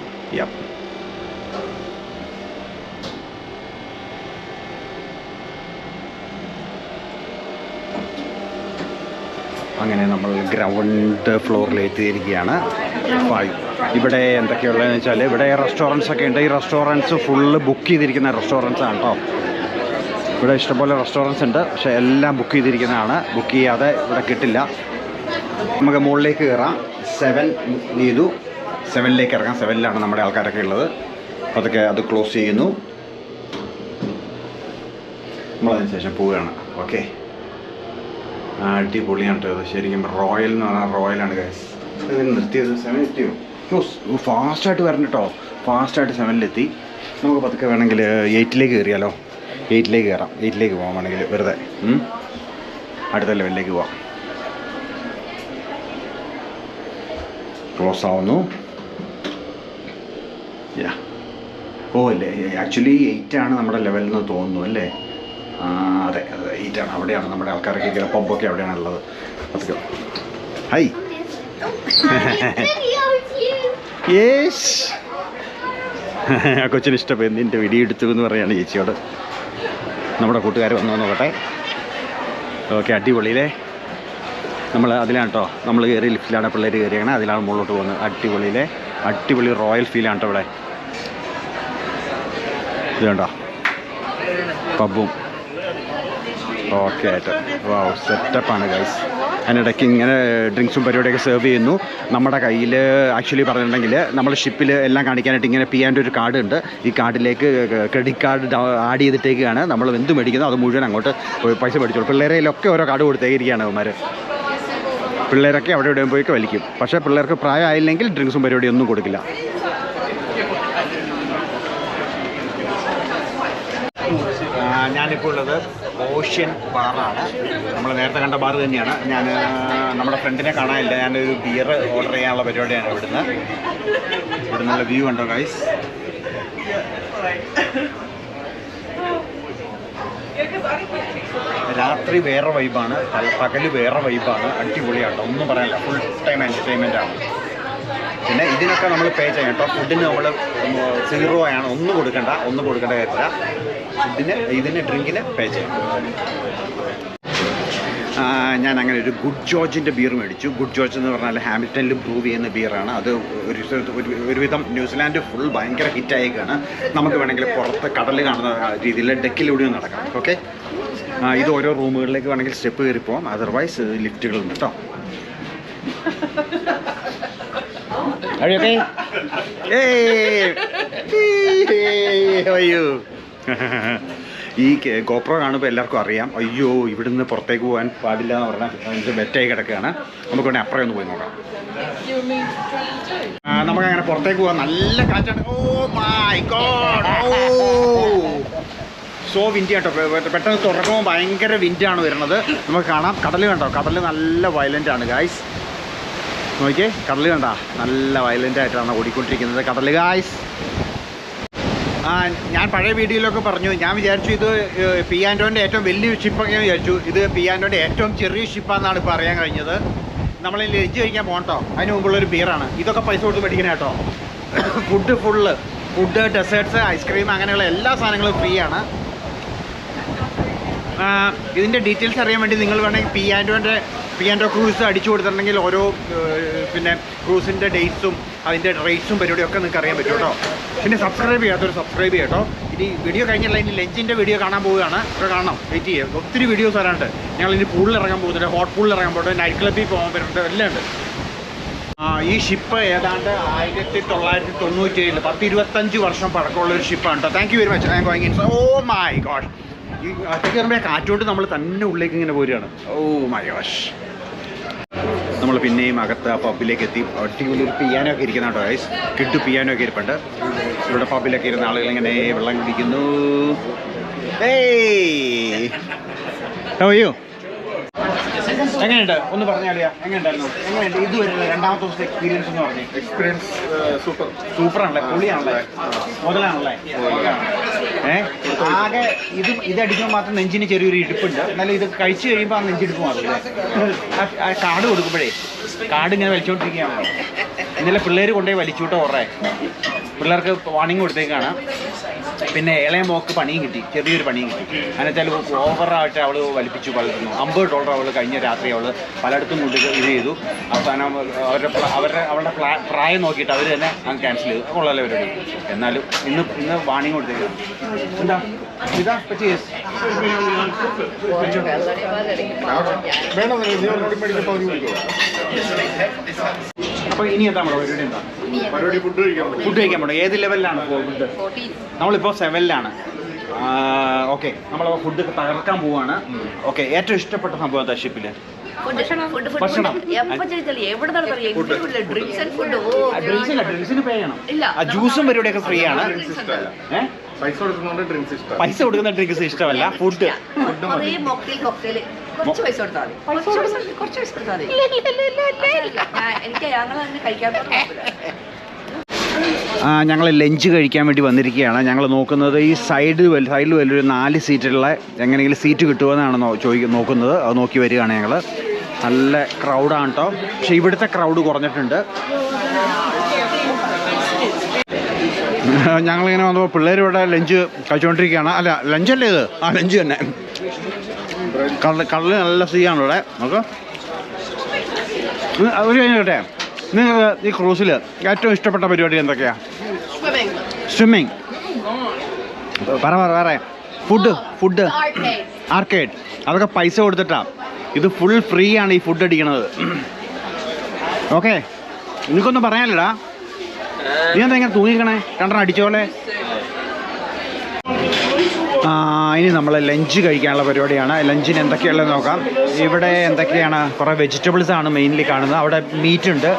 അങ്ങനെ നമ്മൾ ഗ്രൗണ്ട് ഫ്ലോറിൽ എത്തിയിരിക്കുകയാണ്. ഇവിടെ എന്തൊക്കെയുള്ളതെന്ന് വെച്ചാൽ ഇവിടെ റെസ്റ്റോറൻറ്റ്സ് ഒക്കെ ഉണ്ട്. ഈ റെസ്റ്റോറൻറ്റ്സ് ഫുള്ള് ബുക്ക് ചെയ്തിരിക്കുന്ന റെസ്റ്റോറൻറ്റ്സ് ആണ് കേട്ടോ. ഇവിടെ ഇഷ്ടംപോലെ റെസ്റ്റോറൻറ്റ്സ് ഉണ്ട്. പക്ഷേ എല്ലാം ബുക്ക് ചെയ്തിരിക്കുന്നതാണ്. ബുക്ക് ചെയ്യാതെ ഇവിടെ കിട്ടില്ല. നമുക്ക് മുകളിലേക്ക് കയറാം. 7 ചെയ്തു. 7ലേക്ക് ഇറങ്ങാം. 7ലാണ് നമ്മുടെ ആൾക്കാരൊക്കെ ഉള്ളത്. അതൊക്കെ അത് ക്ലോസ് ചെയ്യുന്നു. നമ്മളതിന് ശേഷം പോവുകയാണ്. ഓക്കെ, അടിപൊളിയാണ് കേട്ടോ. ശരിക്കും റോയൽ എന്ന് പറഞ്ഞാൽ റോയലാണ് ഗൈസ്. നിർത്തിയത് 7 എത്തിയോ? ഫാസ്റ്റായിട്ട് വരണം കേട്ടോ. ഫാസ്റ്റായിട്ട് 7ലെത്തി. നമുക്ക് പതുക്കെ വേണമെങ്കിൽ 8ലേക്ക് കയറിയാലോ? 8ലേക്ക് കയറാം. 8ലേക്ക് പോകാൻ വേണമെങ്കിൽ വെറുതെ അടുത്ത ലെവലിലേക്ക് പോവാം. ക്ലോസ് ആവുന്നു. അല്ലേ ആക്ച്വലി 8 നമ്മുടെ ലെവലിൽ നിന്ന് തോന്നുന്നു അല്ലേ? അതെ 8 അവിടെയാണ് നമ്മുടെ ആൾക്കാരൊക്കെ. പബ്ബൊക്കെ അവിടെയാണ് ഉള്ളത്. പതുക്കെ ഹൈ. യേസ്, ആ കൊച്ചിന് ഇഷ്ടപ്പെടും. നിൻ്റെ വീഡിയോ എടുത്തു എന്ന് പറയുകയാണ് ചേച്ചിയോട്. നമ്മുടെ കൂട്ടുകാർ വന്നു നോക്കട്ടെ. ഓക്കെ, അടിപൊളിയില്ലേ? നമ്മൾ അതിലാണ് കേട്ടോ. നമ്മൾ കയറി ലിഫ്റ്റിലാണ് പിള്ളേർ കയറിയാണ്. അതിലാണ് മുകളിലോട്ട് പോകുന്നത്. അടിപൊളിയിലെ അടിപൊളി റോയൽ ഫീലാണ് കേട്ടോ ഇവിടെ. ഇത് കണ്ടോ പബ്ബും ഓക്കെ ആയിട്ട്. വാവ്, സെറ്റപ്പാണ് ഗൈസ്. അതിനിടയ്ക്ക് ഇങ്ങനെ ഡ്രിങ്ക്സും പരിപാടിയൊക്കെ സെർവ് ചെയ്യുന്നു. നമ്മുടെ കയ്യിൽ ആക്ച്വലി പറഞ്ഞിട്ടുണ്ടെങ്കിൽ നമ്മൾ ഷിപ്പിൽ എല്ലാം കാണിക്കാനായിട്ട് ഇങ്ങനെ പിയാൻ്റെ ഒരു കാർഡ് ഉണ്ട്. ഈ കാർഡിലേക്ക് ക്രെഡിറ്റ് കാർഡ് ആഡ് ചെയ്തിട്ടേക്കാണ്. നമ്മൾ എന്ത് മേടിക്കുന്നു അത് മുഴുവൻ അങ്ങോട്ട് പൈസ മേടിച്ചോളൂ. പിള്ളേരെയിലൊക്കെ ഓരോ കാർഡ് കൊടുത്തേക്കിരിക്കുകയാണ് അവന്മാർ. പിള്ളേരൊക്കെ അവിടെ എവിടെയും പോയിക്ക് വലിക്കും. പക്ഷേ പിള്ളേർക്ക് പ്രായമായില്ലെങ്കിൽ ഡ്രിങ്ക്സും പരിപാടിയൊന്നും കൊടുക്കില്ല. ഞാനിപ്പോൾ ഉള്ളത് ഓഷ്യൻ ബാറാണ്. നമ്മൾ നേരത്തെ കണ്ട ബാർ തന്നെയാണ്. ഞാൻ നമ്മുടെ ഫ്രണ്ടിനെ കാണാനില്ല. ഞാനൊരു ബിയർ ഓർഡർ ചെയ്യാനുള്ള പരിപാടിയാണ് ഇവിടുന്നുള്ള വ്യൂ ഉണ്ടോ ഗൈസ്? രാത്രി വേറെ വൈബാണ്, പകല് വേറെ വൈബാണ്. അടിപൊളിയാട്ടോ, ഒന്നും പറയാനില്ല. ഫുൾ ടൈം എൻ്റർടൈൻമെൻ്റ് ആണ്. പിന്നെ ഇതിനൊക്കെ നമ്മൾ പേ ചെയ്യണം കേട്ടോ. ഫുഡിന് നമ്മൾ 0 ആണ്, ഒന്നും കൊടുക്കേണ്ട കാര്യമില്ല. ഇതിന് ഡ്രിങ്കിന് പേ ചെയ്യണം. ഞാൻ അങ്ങനെ ഒരു ഗുഡ് ജോർജിൻ്റെ ബിയർ മേടിച്ചു. ഗുഡ് ജോർജ് എന്ന് പറഞ്ഞാൽ ഹാമിൽട്ടണിൽ ബ്രൂവ് ചെയ്യുന്ന ബിയറാണ്. അത് ഒരുവിധം ന്യൂസിലാൻഡ് ഫുൾ ഭയങ്കര ഹിറ്റായേക്കാണ്. നമുക്ക് വേണമെങ്കിൽ പുറത്ത് കടൽ കാണുന്ന രീതിയിൽ ഡെക്കിലൂടെയും നടക്കാം. ഓക്കെ, ഇത് ഓരോ റൂമുകളിലേക്ക് വേണമെങ്കിൽ സ്റ്റെപ്പ് കയറി പോകാം. അതർവൈസ് ലിഫ്റ്റുകളുണ്ട് കേട്ടോ. അയ്യോ, ഈ ഗോപ്രോ കാണുമ്പോൾ എല്ലാവർക്കും അറിയാം, അയ്യോ ഇവിടുന്ന് പുറത്തേക്ക് പോകാൻ പാടില്ല എന്ന് പറഞ്ഞാൽ അതിൻ്റെ ബെറ്റായി കിടക്കുകയാണ്. നമുക്ക് വേണമെങ്കിൽ അപ്പുറം ഒന്ന് പോയി നോക്കാം. നമുക്കങ്ങനെ പുറത്തേക്ക് പോകാം. നല്ല കാറ്റാണ്. Oh my god, oh so windy കേട്ടോ. പെട്ടെന്ന് തുറക്കുമ്പോൾ ഭയങ്കര വിൻഡാണ് വരുന്നത്. നമുക്ക് കാണാം. കടൽ കണ്ടോ? കടൽ നല്ല വയലൻ്റ് ആണ് ഗായ്സ്. നോക്കിയേ, കടൽ കണ്ട നല്ല വയലൻ്റ് ആയിട്ടാണ് ഓടിക്കൊണ്ടിരിക്കുന്നത് കടൽ ഗായ്സ്. ഞാൻ പഴയ വീഡിയോയിലൊക്കെ പറഞ്ഞു, ഞാൻ വിചാരിച്ചു ഇത് പിയാൻറ്റോൻ്റെ ഏറ്റവും വലിയ ഷിപ്പൊക്കെ വിചാരിച്ചു. ഇത് പിയാൻറ്റോൻ്റെ ഏറ്റവും ചെറിയ ഷിപ്പാണെന്നാണ് ഇപ്പോൾ അറിയാൻ കഴിഞ്ഞത്. നമ്മൾ ലഞ്ച് കഴിക്കാൻ പോകട്ടോ, അതിന് മുമ്പുള്ളൊരു ബിയറാണ്. ഇതൊക്കെ പൈസ കൊടുത്ത് മേടിക്കണേ കേട്ടോ. ഫുഡ്, ഡെസേർട്ട്സ്, ഐസ്ക്രീം, അങ്ങനെയുള്ള എല്ലാ സാധനങ്ങളും ഫ്രീ ആണ്. ഇതിൻ്റെ ഡീറ്റെയിൽസ് അറിയാൻ വേണ്ടി നിങ്ങൾ വേണമെങ്കിൽ പിയാൻറ്റോ ക്രൂസ് അടിച്ചു കൊടുത്തിട്ടുണ്ടെങ്കിൽ ഓരോ പിന്നെ ക്രൂസിൻ്റെ ഡേറ്റ്സും അതിൻ്റെ റേറ്റ്സും പരിപാടിയൊക്കെ നിങ്ങൾക്ക് അറിയാൻ പറ്റും കേട്ടോ. പിന്നെ സബ്സ്ക്രൈബ് സബ്സ്ക്രൈബ് കേട്ടോ. ഇനി വീഡിയോ കഴിഞ്ഞല്ല, ഇനി ലഞ്ചിൻ്റെ വീഡിയോ കാണാൻ പോവുകയാണ്. ഇവിടെ കാണണം, വെയിറ്റ് ചെയ്യുക. ഒത്തിരി വീഡിയോസ് വരാനുണ്ട്. ഞങ്ങളിനി പൂളിൽ ഇറങ്ങാൻ പോകുന്നുണ്ട്, ഹോട്ട് പൂളിൽ ഇറങ്ങാൻ പോകുന്നുണ്ട്, നൈറ്റ് ക്ലബ്ബിൽ പോകാൻ പറ്റുന്നുണ്ട്, എല്ലാം ഉണ്ട്. ഈ ഷിപ്പ് ഏതാണ്ട് 1997 10-25 വർഷം പഴക്കമുള്ളൊരു ഷിപ്പാണ് കേട്ടോ. Thank you very much. I am going in. Oh my god, ഈ ഒറ്റയ്ക്ക് കയറുമ്പോൾ കാറ്റുകൊണ്ട് നമ്മൾ തന്നെ ഉള്ളിലേക്ക് ഇങ്ങനെ പോരുകയാണ്. Oh my gosh. നമ്മൾ പിന്നെയും അകത്ത് ആ പബ്ബിലേക്ക് എത്തി. അടിപൊളി ഒരു പിയാനോ ഒക്കെ ഇരിക്കുന്ന കേട്ടോ ഗൈസ്. കിട്ടു പിയാനോ ഒക്കെ ഇരിപ്പുണ്ട്. ഇവിടെ പബ്ബിലൊക്കെ ഇരുന്ന ആളുകൾ ഇങ്ങനെ വെള്ളം കുടിക്കുന്നു. അയ്യോ, എങ്ങനെയുണ്ട് ഒന്ന് പറഞ്ഞാലിയാ? എങ്ങനെയുണ്ടായിരുന്നു? എങ്ങനെയുണ്ട് ഇതുവരെ രണ്ടാമത്തെ ദിവസത്തെ എക്സ്പീരിയൻസ് എന്ന് പറഞ്ഞു? എക്സ്പീരിയൻസ് സൂപ്പറാണല്ലേ, പൊളിയാണല്ലേ, മുതലാണല്ലേ? ആകെ ഇതടിക്കുമ്പോൾ മാത്രം നെഞ്ചിന് ചെറിയൊരു ഇടുപ്പുണ്ട്. എന്നാലും ഇത് കഴിച്ചു കഴിയുമ്പോൾ ആ നെഞ്ചിടിപ്പ് മാറില്ലേ? ആ കാർഡ് കൊടുക്കുമ്പോഴേ കാർഡ് ഇങ്ങനെ വലിച്ചുകൊണ്ടിരിക്കുകയാണല്ലോ. ഇന്നലെ പിള്ളേർ കൊണ്ടുപോയി വലിച്ചു വിട്ടോ കുറേ പിള്ളേർക്ക് വാണിംഗ് കൊടുത്തേക്കാണ്. പിന്നെ ഇളയ മോക്ക് പണിയും കിട്ടി, ചെറിയൊരു പണിയും കിട്ടി. എന്നുവെച്ചാൽ ഓവറായിട്ട് അവൾ വലിപ്പിച്ചു പലർന്നു. $50 അവൾ കഴിഞ്ഞ രാത്രി അവൾ പലയിടത്തും കൊണ്ട് ഇത് ചെയ്തു. അവസാനം അവരുടെ പ്രായം നോക്കിയിട്ട് അവർ തന്നെ അങ്ങ് ക്യാൻസൽ ചെയ്തു. കൊള്ളാലോ പരിപാടി. എന്നാലും ഇന്ന് വാണിംഗ് കൊടുത്തേക്കാണ്. എന്താ ഇതാ പറ്റി അപ്പോൾ ഇനി എന്താ പരിപാടി? എന്താ പരിപാടി? ഫുഡ് കഴിക്കാൻ പോകണം. ഏത് ലെവലിലാണ് ഫുഡ്? നമ്മളിപ്പോൾ 7-ലാണ്. ഓക്കെ, നമ്മളപ്പോൾ ഫുഡ് തകർക്കാൻ പോവാണ്. ഓക്കെ, ഏറ്റവും ഇഷ്ടപ്പെട്ട സംഭവം എന്താ ഷിപ്പില്? ഭക്ഷണം. ഡ്രിങ്ക്സിന് പേ ചെയ്യണം. ജ്യൂസും പരിപാടിയൊക്കെ ഫ്രീ ആണ്. പൈസ കൊടുക്കുന്ന ഡ്രിങ്ക്സ് ഇഷ്ടമല്ല. ഫുഡ് ഞങ്ങൾ ലഞ്ച് കഴിക്കാൻ വേണ്ടി വന്നിരിക്കുകയാണ്. ഞങ്ങൾ നോക്കുന്നത് ഈ സൈഡിൽ വലിയൊരു 4 സീറ്റുള്ള എങ്ങനെയെങ്കിലും സീറ്റ് കിട്ടുമെന്നാണ് നോക്കുന്നത്. അത് നോക്കി വരികയാണ് ഞങ്ങൾ. നല്ല ക്രൗഡാണ് കേട്ടോ. പക്ഷേ ഇവിടുത്തെ ക്രൗഡ് കുറഞ്ഞിട്ടുണ്ട്. ഞങ്ങളിങ്ങനെ വന്നപ്പോൾ പിള്ളേർ ഇവിടെ ലഞ്ച് കഴിച്ചുകൊണ്ടിരിക്കുകയാണ്. അല്ല, ലഞ്ചല്ലേ ഇത്? ലഞ്ച് തന്നെ. കടല് നല്ല സീയാണ് ഇവിടെ. നമുക്ക് ഒരു കഴിഞ്ഞ കേട്ടെ, നിങ്ങൾക്ക് ഈ ക്രൂസിൽ ഏറ്റവും ഇഷ്ടപ്പെട്ട പരിപാടി എന്തൊക്കെയാണ്? സ്വിമ്മിങ്. വേറെ ഫുഡ് ആർക്കേഡ്, അതൊക്കെ പൈസ കൊടുത്തിട്ടാണ്. ഇത് ഫുൾ ഫ്രീ ആണ് ഈ ഫുഡ് അടിക്കണത്. ഓക്കെ, എനിക്കൊന്നും പറയാനില്ലടാ. നീ എന്താ ഇങ്ങനെ തൂങ്ങിക്കണേ? രണ്ടെണ്ണം അടിച്ചോളെ. ഇനി നമ്മൾ ലഞ്ച് കഴിക്കാനുള്ള പരിപാടിയാണ്. ലഞ്ചിന് എന്തൊക്കെയുള്ളത് നോക്കാം. ഇവിടെ എന്തൊക്കെയാണ്? കുറേ വെജിറ്റബിൾസ് ആണ് മെയിൻലി കാണുന്നത്. അവിടെ മീറ്റ് ഉണ്ട്,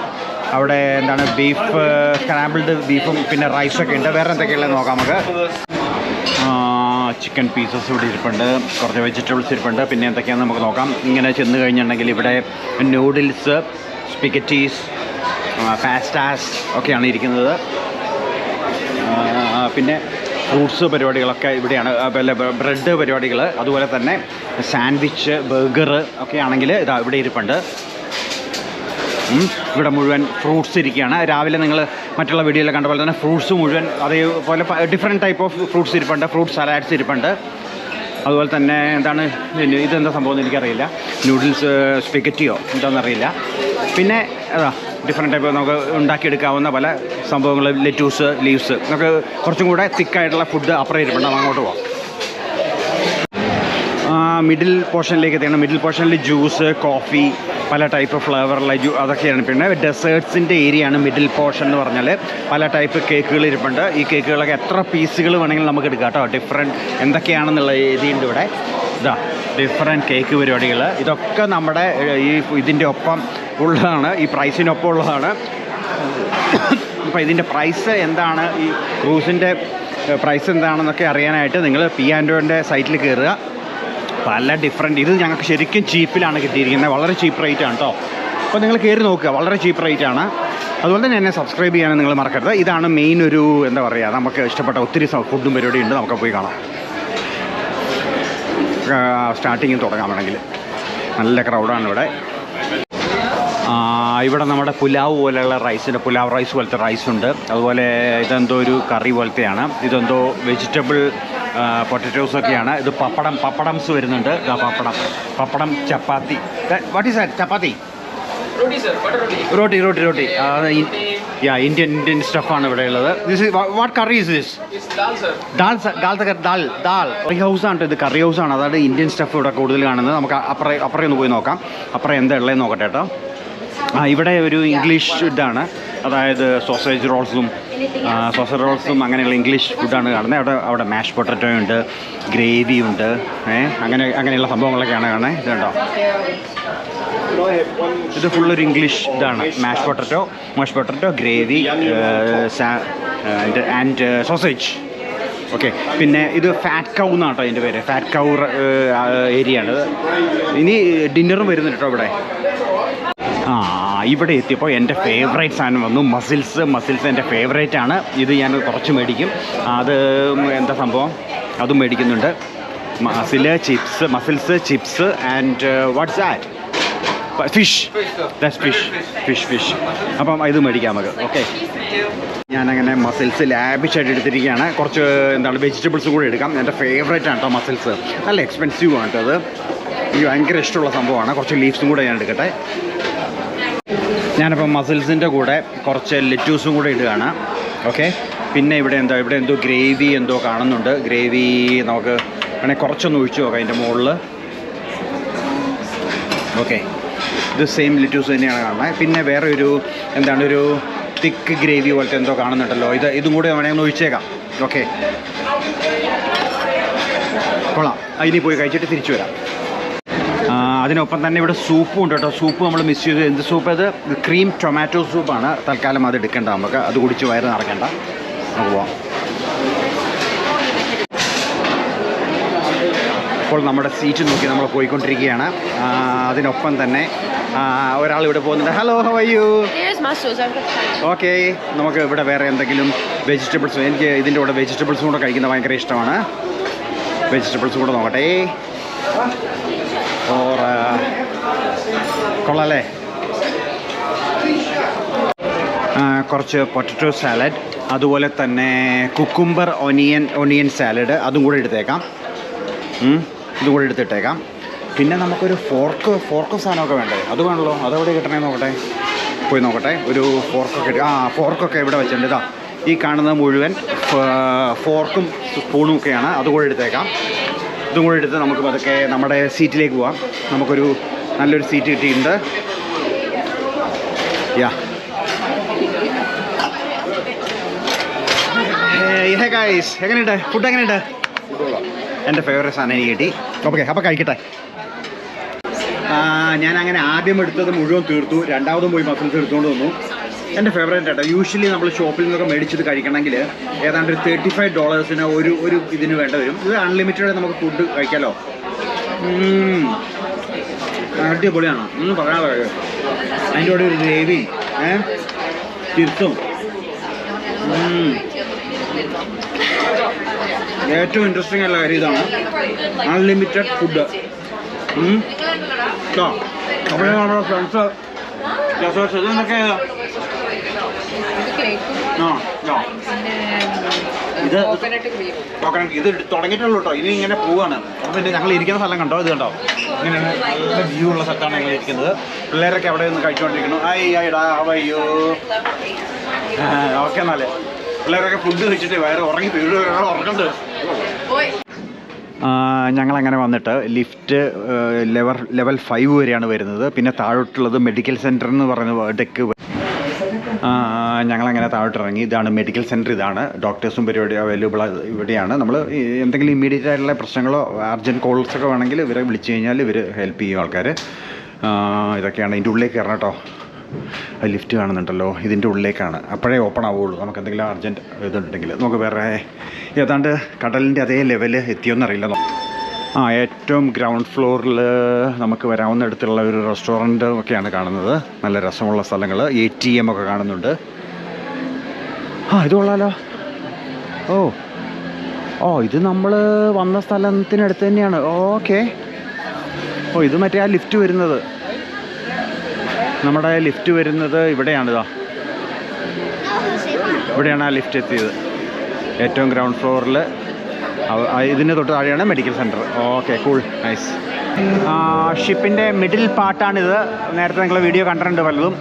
അവിടെ എന്താണ് ബീഫ്, സ്ക്രാമ്പിൾഡ് ബീഫും പിന്നെ റൈസൊക്കെ ഉണ്ട്. വേറെ എന്തൊക്കെയുള്ളത് നോക്കാം നമുക്ക്. ചിക്കൻ പീസസ് ഇവിടെ ഇരിപ്പുണ്ട്, കുറച്ച് വെജിറ്റബിൾസ് ഇരിപ്പുണ്ട്. പിന്നെ എന്തൊക്കെയാണെന്ന് നമുക്ക് നോക്കാം. ഇങ്ങനെ ചെന്ന് കഴിഞ്ഞിട്ടുണ്ടെങ്കിൽ ഇവിടെ നൂഡിൽസ്, സ്പിഗറ്റീസ്, പാസ്റ്റാസ് ഒക്കെയാണ് ഇരിക്കുന്നത്. പിന്നെ ഫ്രൂട്ട്സ് പരിപാടികളൊക്കെ ഇവിടെയാണ്, ബ്രെഡ് പരിപാടികൾ, അതുപോലെ തന്നെ സാൻഡ്വിച്ച്, ബർഗർ ഒക്കെ ആണെങ്കിൽ ഇതാ ഇവിടെ ഇരിപ്പുണ്ട്. ഇവിടെ മുഴുവൻ ഫ്രൂട്ട്സ് ഇരിക്കുകയാണ്. രാവിലെ നിങ്ങൾ മറ്റുള്ള വീഡിയോയിൽ കണ്ട പോലെ തന്നെ ഫ്രൂട്ട്സ് മുഴുവൻ അതേപോലെ ഡിഫറെൻറ്റ് ടൈപ്പ് ഓഫ് ഫ്രൂട്ട്സ് ഇരിപ്പുണ്ട്. ഫ്രൂട്ട് സലാഡ്സ് ഇരിപ്പുണ്ട്. അതുപോലെ തന്നെ എന്താണ് ഇതെന്താ സംഭവം എന്ന് എനിക്കറിയില്ല, നൂഡിൽസ് സ്പിഗറ്റിയോ എന്താണെന്നറിയില്ല. പിന്നെ അതാ ഡിഫറെൻറ്റ് ടൈപ്പ് നമുക്ക് ഉണ്ടാക്കിയെടുക്കാവുന്ന പല സംഭവങ്ങൾ, ലെറ്റൂസ്, ലീവ്സ്, നമുക്ക് കുറച്ചും കൂടെ തിക്കായിട്ടുള്ള ഫുഡ് അപ്പുറം ഇരിപ്പുണ്ട്. അങ്ങോട്ട് പോവാം. മിഡിൽ പോർഷനിലേക്ക് എത്തിയാണ്. മിഡിൽ പോർഷനിൽ ജ്യൂസ്, കോഫി, പല ടൈപ്പ് ഫ്ലേവറുള്ള അതൊക്കെയാണ്. പിന്നെ ഡെസേർട്സിൻ്റെ ഏരിയയാണ് മിഡിൽ പോർഷൻ എന്ന് പറഞ്ഞാൽ. പല ടൈപ്പ് കേക്കുകൾ ഇരിപ്പുണ്ട്. ഈ കേക്കുകളൊക്കെ എത്ര പീസുകൾ വേണമെങ്കിലും നമുക്ക് എടുക്കാം കേട്ടോ. ഡിഫറെൻറ്റ് എന്തൊക്കെയാണെന്നുള്ള ഏരിയയുണ്ട് ഇവിടെ. ഇതാ ഡിഫറെൻറ്റ് കേക്ക് പരിപാടികൾ. ഇതൊക്കെ നമ്മുടെ ഈ ഇതിൻ്റെ ഒപ്പം ഉള്ളതാണ്, ഈ പ്രൈസിനൊപ്പം ഉള്ളതാണ്. അപ്പോൾ ഇതിൻ്റെ പ്രൈസ് എന്താണ്, ഈ ക്രൂസിൻ്റെ പ്രൈസ് എന്താണെന്നൊക്കെ അറിയാനായിട്ട് നിങ്ങൾ P&Oൻ്റെ സൈറ്റിൽ കയറുക. പല ഡിഫറെൻറ്റ്, ഇത് ഞങ്ങൾക്ക് ശരിക്കും ചീപ്പിലാണ് കിട്ടിയിരിക്കുന്നത്. വളരെ ചീപ്പ് റേറ്റ് ആണ് കേട്ടോ. അപ്പോൾ നിങ്ങൾ കയറി നോക്കുക, വളരെ ചീപ്പ് റേറ്റ് ആണ്. അതുപോലെ തന്നെ എന്നെ സബ്സ്ക്രൈബ് ചെയ്യാനും നിങ്ങൾ മറക്കരുത്. ഇതാണ് മെയിൻ ഒരു എന്താ പറയുക, നമുക്ക് ഇഷ്ടപ്പെട്ട ഒത്തിരി ഫുഡും പരിപാടിയുണ്ട്. നമുക്ക് പോയി കാണാം. സ്റ്റാർട്ടിങ്ങിൽ തുടങ്ങാൻ വേണമെങ്കിൽ. നല്ല ക്രൗഡാണ് ഇവിടെ. ഇവിടെ നമ്മുടെ പുലാവ് പോലെയുള്ള റൈസിൻ്റെ, പുലാവ് റൈസ് പോലത്തെ റൈസുണ്ട്. അതുപോലെ ഇതെന്തോ ഒരു കറി പോലത്തെയാണ്. ഇതെന്തോ വെജിറ്റബിൾ പൊട്ടറ്റോസൊക്കെയാണ്. ഇത് പപ്പടംസ് വരുന്നുണ്ട്. Pappadam, chapati. What is that? Chapati, roti. Indian സ്റ്റഫാണ് ഇവിടെ ഉള്ളത്. This is what curry is this? Dal curry ഹൗസാണ്. ഇത് കറി ഹൗസാണ്. അതായത് ഇന്ത്യൻ സ്റ്റഫ് ഇവിടെ കൂടുതൽ കാണുന്നത്. നമുക്ക് അപ്പുറം ഒന്ന് പോയി നോക്കാം. അപ്പുറം എന്താ ഉള്ളതെന്ന് നോക്കട്ടെ കേട്ടോ. ഇവിടെ ഒരു ഇംഗ്ലീഷ് ഫുഡാണ്, അതായത് സോസേജ് റോൾസും അങ്ങനെയുള്ള ഇംഗ്ലീഷ് ഫുഡാണ് കാണുന്നത്. അവിടെ മാഷ് പൊട്ടറ്റോ ഉണ്ട്, ഗ്രേവി ഉണ്ട്, അങ്ങനെയുള്ള സംഭവങ്ങളൊക്കെയാണ് കാണുന്നത്. ഇത് കണ്ടോ, ഇത് ഫുള്ളൊരു ഇംഗ്ലീഷ് ഇതാണ്. മാഷ് potato, gravy and sausage. Okay. പിന്നെ ഇത് ഫാറ്റ് കൗ എന്നാണ് കേട്ടോ ഇതിൻ്റെ പേര്. ഫാറ്റ് കൗ ഏരിയ ആണ്. ഇനി ഡിന്നറും വരുന്നുണ്ട് കേട്ടോ ഇവിടെ. ഇവിടെ എത്തിയപ്പോൾ എൻ്റെ ഫേവറേറ്റ് സാധനം വന്നു, മസിൽസ് എൻ്റെ ഫേവറേറ്റ് ആണ്. ഇത് ഞാൻ കുറച്ച് മേടിക്കും. അത് എന്താ സംഭവം, അതും മേടിക്കുന്നുണ്ട്. Mussels chips and what's that? Fish. അപ്പം ഇത് മേടിക്കാം നമുക്ക്. ഓക്കെ. ഞാനങ്ങനെ മസിൽസ് ലാബിഷായിട്ട് എടുത്തിരിക്കുകയാണ്. കുറച്ച് എന്താണ് വെജിറ്റബിൾസും കൂടെ എടുക്കാം. എൻ്റെ ഫേവറേറ്റ് ആണ് കേട്ടോ മസിൽസ്. നല്ല എക്സ്പെൻസീവ് ആണ് കേട്ടോ അത്. എനിക്ക് ഭയങ്കര ഇഷ്ടമുള്ള സംഭവമാണ്. കുറച്ച് ലീവ്സും കൂടെ ഞാൻ എടുക്കട്ടെ. ഞാനിപ്പോൾ മസിൽസിൻ്റെ കൂടെ കുറച്ച് ലെറ്റൂസും കൂടെ ഇടുകയാണ്. ഓക്കെ. പിന്നെ ഇവിടെ എന്തോ ഗ്രേവി എന്തോ കാണുന്നുണ്ട്. ഗ്രേവി നമുക്ക് വേണമെങ്കിൽ കുറച്ചൊന്ന് ഒഴിച്ചു നോക്കാം അതിൻ്റെ മുകളിൽ. ഓക്കെ. ഇത് സെയിം ലെറ്റൂസ് തന്നെയാണ് കാണുന്നത്. പിന്നെ വേറെ ഒരു തിക്ക് ഗ്രേവി പോലത്തെ എന്തോ കാണുന്നുണ്ടല്ലോ. ഇതും കൂടെ വേണമെങ്കിൽ ഒന്ന് ഒഴിച്ചേക്കാം. ഓക്കെ, കൊള്ളാം. അതിന് പോയി കഴിച്ചിട്ട് തിരിച്ചു വരാം. അതിനൊപ്പം തന്നെ ഇവിടെ സൂപ്പും ഉണ്ട് കേട്ടോ. സൂപ്പ് നമ്മൾ മിസ് ചെയ്തു. എന്ത് സൂപ്പ്? അത് ക്രീം ടൊമാറ്റോ സൂപ്പാണ്. തൽക്കാലം അത് എടുക്കേണ്ട, നമുക്ക് അത് കുടിച്ച് വയറ് നിറയ്ക്കേണ്ട. നമുക്ക് പോവാം. അപ്പോൾ നമ്മുടെ സീറ്റ് നോക്കി നമ്മൾ പോയിക്കൊണ്ടിരിക്കുകയാണ്. അതിനൊപ്പം തന്നെ ഒരാൾ ഇവിടെ പോകുന്നുണ്ട്. Hello, how are you? Okay. നമുക്ക് ഇവിടെ വേറെ എന്തെങ്കിലും വെജിറ്റബിൾസ്, എനിക്ക് ഇതിൻ്റെ കൂടെ വെജിറ്റബിൾസും കൂടെ കഴിക്കുന്നത് ഭയങ്കര ഇഷ്ടമാണ്. വെജിറ്റബിൾസും കൂടെ നോക്കട്ടെ. കൊള്ളാല്ലേ? കുറച്ച് പൊട്ടറ്റോ സാലഡ്, അതുപോലെ തന്നെ കുക്കുംബർ ഒനിയൻ സാലഡ്, അതും കൂടെ എടുത്തേക്കാം. ഇതും കൂടെ എടുത്തിട്ടേക്കാം. പിന്നെ നമുക്കൊരു ഫോർക്ക് സാധനമൊക്കെ വേണ്ടേ? അത് വേണമല്ലോ. അതെവിടെ കിട്ടണേ നോക്കട്ടെ, പോയി നോക്കട്ടെ. ഒരു ഫോർക്കൊക്കെ ഇവിടെ വെച്ചിട്ടുണ്ട്. ഇതാ ഈ കാണുന്നത് മുഴുവൻ ഫോർക്കും സ്പൂണും ഒക്കെയാണ്. അതുകൂടെ എടുത്തേക്കാം. ഇതും കൂടെ എടുത്ത് നമുക്ക് അതൊക്കെ നമ്മുടെ സീറ്റിലേക്ക് പോവാം. നമുക്കൊരു നല്ലൊരു സീറ്റ് കിട്ടിയിട്ടുണ്ട്. ഗൈസ്, എങ്ങനെയുണ്ട് ഫുഡ്? എങ്ങനെയുണ്ട്? എൻ്റെ ഫേവറേറ്റ് സാധനം എനിക്ക് കിട്ടി. ഓക്കെ, അപ്പോൾ കഴിക്കട്ടെ. ഞാൻ അങ്ങനെ ആദ്യം എടുത്തത് മുഴുവൻ തീർത്തു. രണ്ടാമതും പോയി മസിൽസ് എടുത്തുകൊണ്ട് വന്നു. എൻ്റെ ഫേവറേറ്റ് ആട്ടോ. യൂഷ്വലി നമ്മൾ ഷോപ്പിൽ നിന്നൊക്കെ മേടിച്ചത് കഴിക്കണമെങ്കിൽ ഏതാണ്ട് ഒരു $35 ഒരു ഇതിന് വേണ്ട വരും. ഇത് അൺലിമിറ്റഡ് നമുക്ക് ഫുഡ് കഴിക്കാമല്ലോ. അടിപൊളിയാണ്, ഒന്നും പറയാനുള്ള കാര്യം. അതിൻ്റെ കൂടെ ഒരു ഗ്രേവി ചിപ്സും. ഏറ്റവും ഇൻട്രസ്റ്റിംഗ് ആയിട്ടുള്ള കാര്യം ഇതാണ്, അൺലിമിറ്റഡ് ഫുഡ്. അപ്പോൾ നമ്മുടെ ഫ്രണ്ട്സ് ഇതൊക്കെ ഇത് തുടങ്ങിയിട്ടുള്ളൂ കേട്ടോ. ഇനി ഇങ്ങനെ പോവാണ്. അപ്പോൾ പിന്നെ ഞങ്ങൾ ഇരിക്കുന്ന സ്ഥലം കണ്ടോ, ഇത് കണ്ടോ, ഇങ്ങനെയാണ് നല്ല വ്യൂ ഉള്ള സ്ഥലത്താണ് ഞങ്ങൾ ഇരിക്കുന്നത്. പിള്ളേരൊക്കെ അവിടെ നിന്ന് കഴിച്ചുകൊണ്ടിരിക്കുന്നു. അയ്യടാ അവയ്യോ. ഓക്കെ, എന്നാലേ പിള്ളേരൊക്കെ ഫുഡ് കഴിച്ചിട്ട് വയറ് ഉറങ്ങി ഉറങ്ങണ്ട്. ഞങ്ങളങ്ങനെ വന്നിട്ട് ലിഫ്റ്റ് ലെവൽ 5 വരെയാണ് വരുന്നത്. പിന്നെ താഴോട്ടുള്ളത് മെഡിക്കൽ സെൻറ്റർ എന്ന് പറയുന്ന ഡെക്ക്. ഞങ്ങളങ്ങനെ താഴോട്ടിറങ്ങി. ഇതാണ് മെഡിക്കൽ സെൻറ്റർ. ഇതാണ് ഡോക്ടേഴ്സും പരിപാടി അവൈലബിൾ ഇവിടെയാണ്. നമ്മൾ എന്തെങ്കിലും ഇമ്മീഡിയറ്റ് ആയിട്ടുള്ള പ്രശ്നങ്ങളോ അർജൻറ്റ് കോൾസൊക്കെ വേണമെങ്കിൽ ഇവരെ വിളിച്ചു കഴിഞ്ഞാൽ ഇവർ ഹെൽപ്പ് ചെയ്യും ആൾക്കാർ. ഇതൊക്കെയാണ്. ഇതിൻ്റെ ഉള്ളിലേക്ക് കയറണം കേട്ടോ. ലിഫ്റ്റ് കാണുന്നുണ്ടല്ലോ, ഇതിൻ്റെ ഉള്ളിലേക്കാണ്. അപ്പോഴേ ഓപ്പൺ ആവുകയുള്ളൂ. നമുക്ക് എന്തെങ്കിലും അർജൻറ്റ് ഇതുണ്ടെങ്കിൽ. നമുക്ക് വേറെ ഏതാണ്ട് കടലിൻ്റെ അതേ ലെവൽ എത്തിയോന്നറിയില്ല. ഏറ്റവും ഗ്രൗണ്ട് ഫ്ലോറിൽ നമുക്ക് വരാവുന്നിടത്തുള്ള ഒരു റെസ്റ്റോറൻറ്റ് ഒക്കെയാണ് കാണുന്നത്. നല്ല രസമുള്ള സ്ഥലങ്ങൾ. ATM ഒക്കെ കാണുന്നുണ്ട്. ഇത് കൊള്ളാലോ. ഇത് നമ്മൾ വന്ന സ്ഥലത്തിനടുത്ത് തന്നെയാണ്. ഓക്കെ. ഇത് മറ്റേ ആ ലിഫ്റ്റ് വരുന്നത്, നമ്മുടെ ലിഫ്റ്റ് വരുന്നത് ഇവിടെയാണിതാ. ഇവിടെയാണ് ആ ലിഫ്റ്റ് എത്തിയത്. ഏറ്റവും ഗ്രൗണ്ട് ഫ്ലോറിൽ ഇതിന് തൊട്ട് താഴെയാണ് medical centre. Okay, cool, nice. ഷിപ്പിൻ്റെ മിഡിൽ പാർട്ടാണിത്. നേരത്തെ നിങ്ങൾ വീഡിയോ കണ്ടിട്ടുണ്ട് പലതും.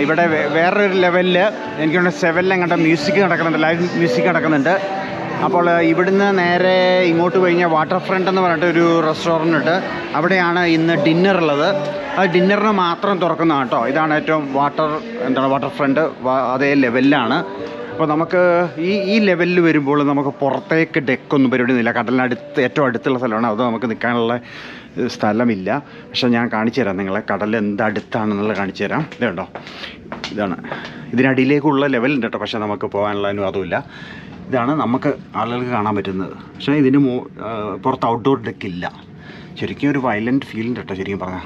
ഇവിടെ വേറൊരു ലെവലിൽ എനിക്ക് തോന്നുന്നു 7 എങ്ങാണ്ട് മ്യൂസിക് നടക്കുന്നുണ്ട്, ലൈവ് മ്യൂസിക് നടക്കുന്നുണ്ട്. അപ്പോൾ ഇവിടുന്ന് നേരെ ഇങ്ങോട്ട് കഴിഞ്ഞാൽ വാട്ടർ ഫ്രണ്ട് എന്ന് പറഞ്ഞിട്ട് ഒരു റെസ്റ്റോറൻ്റ് ഉണ്ട്. അവിടെയാണ് ഇന്ന് ഡിന്നർ ഉള്ളത്. അത് ഡിന്നറിന് മാത്രം തുറക്കുന്നതാണ് കേട്ടോ. ഇതാണ് ഏറ്റവും വാട്ടർ ഫ്രണ്ട് അതേ ലെവലിലാണ്. അപ്പോൾ നമുക്ക് ഈ ലെവലിൽ വരുമ്പോൾ നമുക്ക് പുറത്തേക്ക് ഡെക്കൊന്നും പരിപാടിയൊന്നുമില്ല. കടലിനടുത്ത് ഏറ്റവും അടുത്തുള്ള സ്ഥലമാണ്. അത് നമുക്ക് നിൽക്കാനുള്ള സ്ഥലമില്ല. പക്ഷേ ഞാൻ കാണിച്ചു തരാം നിങ്ങളെ കടൽ എന്തടുത്താണെന്നുള്ളത് കാണിച്ചു തരാം. ഇതുണ്ടോ, ഇതാണ്. ഇതിനടിയിലേക്കുള്ള ലെവലുണ്ട് കേട്ടോ. പക്ഷേ നമുക്ക് പോകാനുള്ള അനുവാദമില്ല. ഇതാണ് നമുക്ക് ആളുകൾക്ക് കാണാൻ പറ്റുന്നത്. പക്ഷേ ഇതിന് പുറത്ത് ഔട്ട്ഡോർ ഡെക്കില്ല. ശരിക്കും ഒരു വയലൻറ്റ് ഫീലുണ്ട് കേട്ടോ ശരിക്കും പറഞ്ഞാൽ.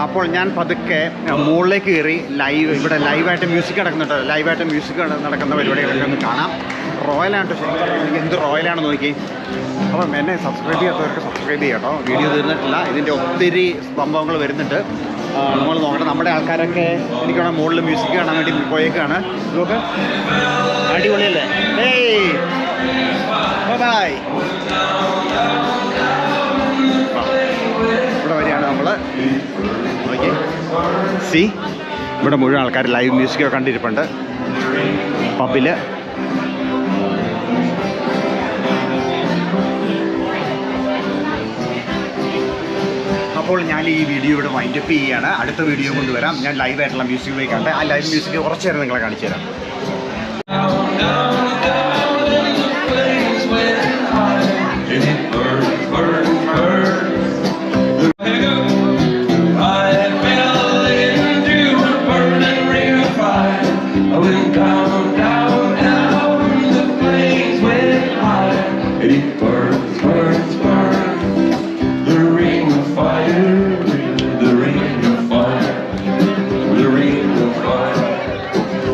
അപ്പോൾ ഞാൻ പതുക്കെ മുകളിലേക്ക് കയറി ഇവിടെ ലൈവായിട്ട് മ്യൂസിക് നടക്കുന്നുണ്ട്. ലൈവായിട്ട് മ്യൂസിക് നടക്കുന്ന പരിപാടികളൊക്കെ ഒന്ന് കാണാം. റോയലാണ് കേട്ടോ ശരിക്കും. എനിക്ക് എന്ത് റോയലാണെന്ന് നോക്കി. അപ്പം എന്നെ സബ്സ്ക്രൈബ് ചെയ്യാത്തവർക്ക് സബ്സ്ക്രൈബ് ചെയ്യാം കേട്ടോ. വീഡിയോ തീർന്നിട്ടില്ല. ഇതിൻ്റെ ഒത്തിരി സംഭവങ്ങൾ വരുന്നുണ്ട്. നമ്മൾ നോക്കട്ടെ. നമ്മുടെ ആൾക്കാരൊക്കെ എനിക്കാണ് മുകളിൽ മ്യൂസിക് കാണാൻ വേണ്ടി പോയേക്കാണ്. ഇതൊക്കെ അടിപൊളിയല്ലേ. ബൈ. ഇവിടെ വരെയാണ് നമ്മൾ. ഓക്കെ, സി ഇവിടെ മുഴുവൻ ആൾക്കാർ ലൈവ് മ്യൂസിക്കൊക്കെ കണ്ടിരിപ്പുണ്ട് പബ്ബിൽ. അപ്പോൾ ഞാൻ ഈ വീഡിയോ ഇവിടെ വൈൻഡപ്പ് ചെയ്യുകയാണ്. അടുത്ത വീഡിയോ കൊണ്ടുവരാം. ഞാൻ ലൈവായിട്ടുള്ള മ്യൂസിക് പോയി കണ്ട് ആ ലൈവ് മ്യൂസിക് കുറച്ച് നേരം നിങ്ങളെ കാണിച്ചു തരാം. I went down